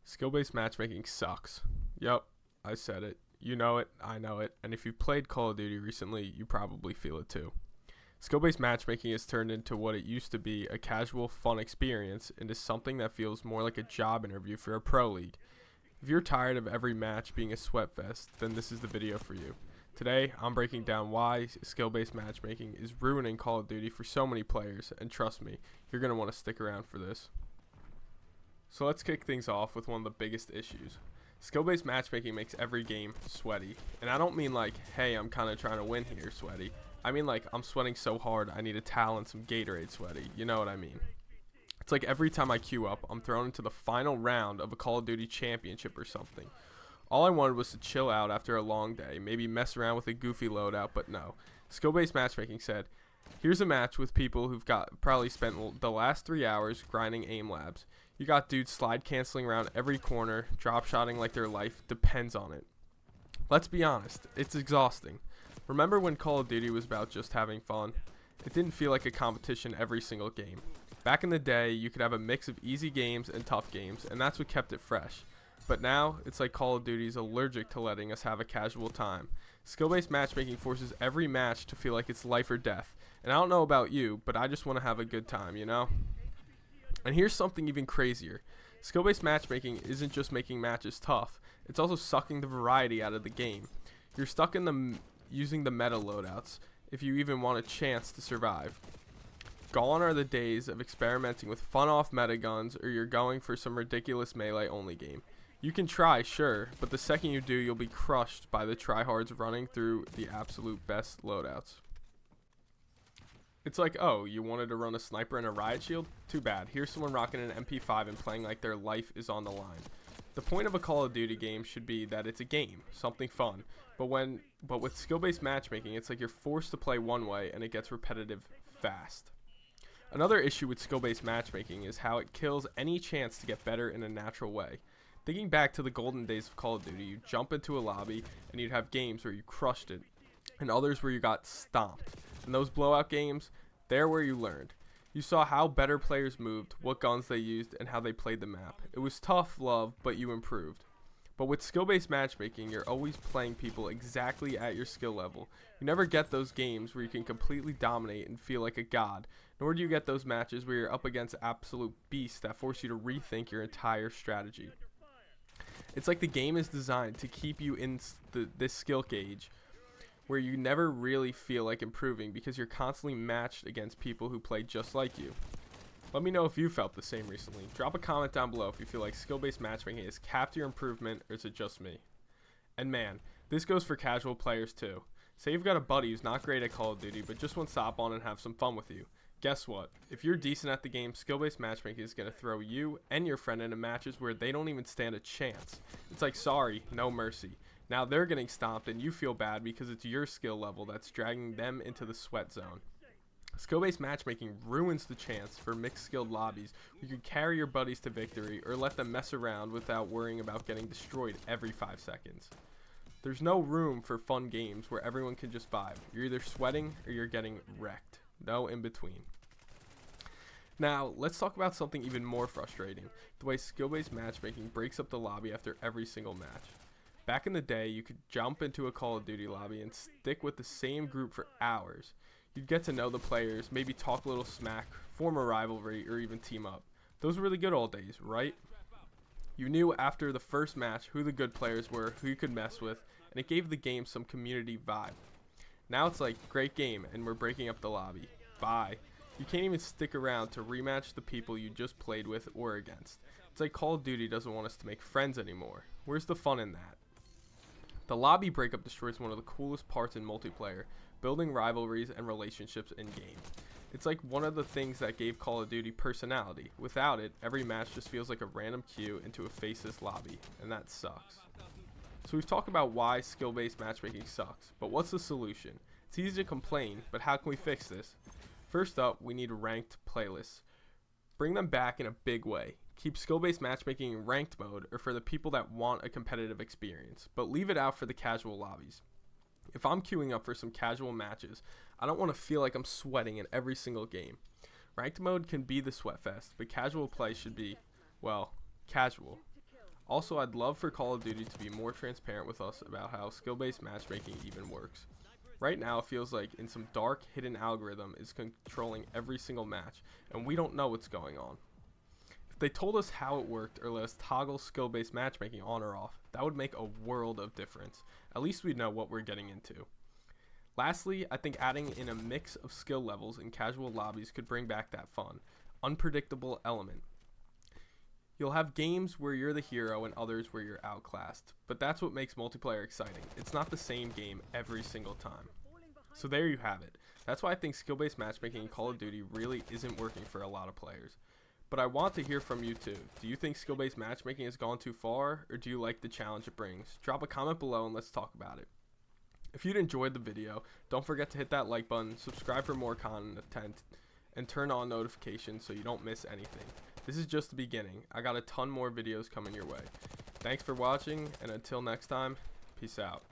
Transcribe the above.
Skill-based matchmaking sucks. Yup, I said it. You know it, I know it, and if you've played Call of Duty recently, you probably feel it too. Skill-based matchmaking has turned into what it used to be, a casual, fun experience, into something that feels more like a job interview for a pro league. If you're tired of every match being a sweat fest, then this is the video for you. Today, I'm breaking down why skill-based matchmaking is ruining Call of Duty for so many players, and trust me, you're going to want to stick around for this. So let's kick things off with one of the biggest issues. Skill-based matchmaking makes every game sweaty. And I don't mean like, hey, I'm kind of trying to win here sweaty. I mean like, I'm sweating so hard I need a towel and some Gatorade sweaty. You know what I mean? It's like every time I queue up, I'm thrown into the final round of a Call of Duty championship or something. All I wanted was to chill out after a long day, maybe mess around with a goofy loadout, but no. Skill-based matchmaking said, here's a match with people who've probably spent the last 3 hours grinding aim labs. You got dudes slide canceling around every corner, drop shotting like their life depends on it. Let's be honest, it's exhausting. Remember when Call of Duty was about just having fun? It didn't feel like a competition every single game. Back in the day, you could have a mix of easy games and tough games, and that's what kept it fresh. But now, it's like Call of Duty's allergic to letting us have a casual time. Skill-based matchmaking forces every match to feel like it's life or death. And I don't know about you, but I just want to have a good time, you know? And here's something even crazier. Skill-based matchmaking isn't just making matches tough, it's also sucking the variety out of the game. You're stuck in using the meta loadouts if you even want a chance to survive. Gone are the days of experimenting with fun off meta guns, or you're going for some ridiculous melee only game. You can try, sure, but the second you do, you'll be crushed by the tryhards running through the absolute best loadouts. It's like, oh, you wanted to run a sniper and a riot shield? Too bad. Here's someone rocking an MP5 and playing like their life is on the line. The point of a Call of Duty game should be that it's a game, something fun. But with skill-based matchmaking, it's like you're forced to play one way and it gets repetitive fast. Another issue with skill-based matchmaking is how it kills any chance to get better in a natural way. Thinking back to the golden days of Call of Duty, you'd jump into a lobby and you'd have games where you crushed it and others where you got stomped. In those blowout games, they're where you learned. You saw how better players moved, what guns they used, and how they played the map. It was tough love, but you improved. But with skill-based matchmaking, you're always playing people exactly at your skill level. You never get those games where you can completely dominate and feel like a god, nor do you get those matches where you're up against absolute beasts that force you to rethink your entire strategy. It's like the game is designed to keep you in this skill gauge where you never really feel like improving because you're constantly matched against people who play just like you. Let me know if you felt the same recently. Drop a comment down below if you feel like skill-based matchmaking has capped your improvement, or is it just me? And man, this goes for casual players too. Say you've got a buddy who's not great at Call of Duty but just wants to hop on and have some fun with you. Guess what? If you're decent at the game, skill-based matchmaking is going to throw you and your friend into matches where they don't even stand a chance. It's like, sorry, no mercy. Now they're getting stomped and you feel bad because it's your skill level that's dragging them into the sweat zone. Skill-based matchmaking ruins the chance for mixed skilled lobbies where you can carry your buddies to victory or let them mess around without worrying about getting destroyed every 5 seconds. There's no room for fun games where everyone can just vibe. You're either sweating or you're getting wrecked. No in between. Now, let's talk about something even more frustrating, the way skill-based matchmaking breaks up the lobby after every single match. Back in the day, you could jump into a Call of Duty lobby and stick with the same group for hours. You'd get to know the players, maybe talk a little smack, form a rivalry, or even team up. Those were the good old days, right? You knew after the first match who the good players were, who you could mess with, and it gave the game some community vibe. Now it's like, great game, and we're breaking up the lobby. Bye. You can't even stick around to rematch the people you just played with or against. It's like Call of Duty doesn't want us to make friends anymore. Where's the fun in that? The lobby breakup destroys one of the coolest parts in multiplayer, building rivalries and relationships in-game. It's like one of the things that gave Call of Duty personality. Without it, every match just feels like a random queue into a faceless lobby, and that sucks. So we've talked about why skill-based matchmaking sucks, but what's the solution? It's easy to complain, but how can we fix this? First up, we need ranked playlists. Bring them back in a big way. Keep skill-based matchmaking in ranked mode or for the people that want a competitive experience, but leave it out for the casual lobbies. If I'm queuing up for some casual matches, I don't want to feel like I'm sweating in every single game. Ranked mode can be the sweat fest, but casual play should be, well, casual. Also, I'd love for Call of Duty to be more transparent with us about how skill-based matchmaking even works. Right now, it feels like in some dark, hidden algorithm is controlling every single match, and we don't know what's going on. If they told us how it worked or let us toggle skill-based matchmaking on or off, that would make a world of difference. At least we'd know what we're getting into. Lastly, I think adding in a mix of skill levels in casual lobbies could bring back that fun, unpredictable element. You'll have games where you're the hero and others where you're outclassed, but that's what makes multiplayer exciting. It's not the same game every single time. So there you have it. That's why I think skill-based matchmaking in Call of Duty really isn't working for a lot of players. But I want to hear from you too. Do you think skill-based matchmaking has gone too far, or do you like the challenge it brings? Drop a comment below and let's talk about it. If you'd enjoyed the video, don't forget to hit that like button, subscribe for more content, and turn on notifications so you don't miss anything. This is just the beginning. I got a ton more videos coming your way. Thanks for watching, and until next time, peace out.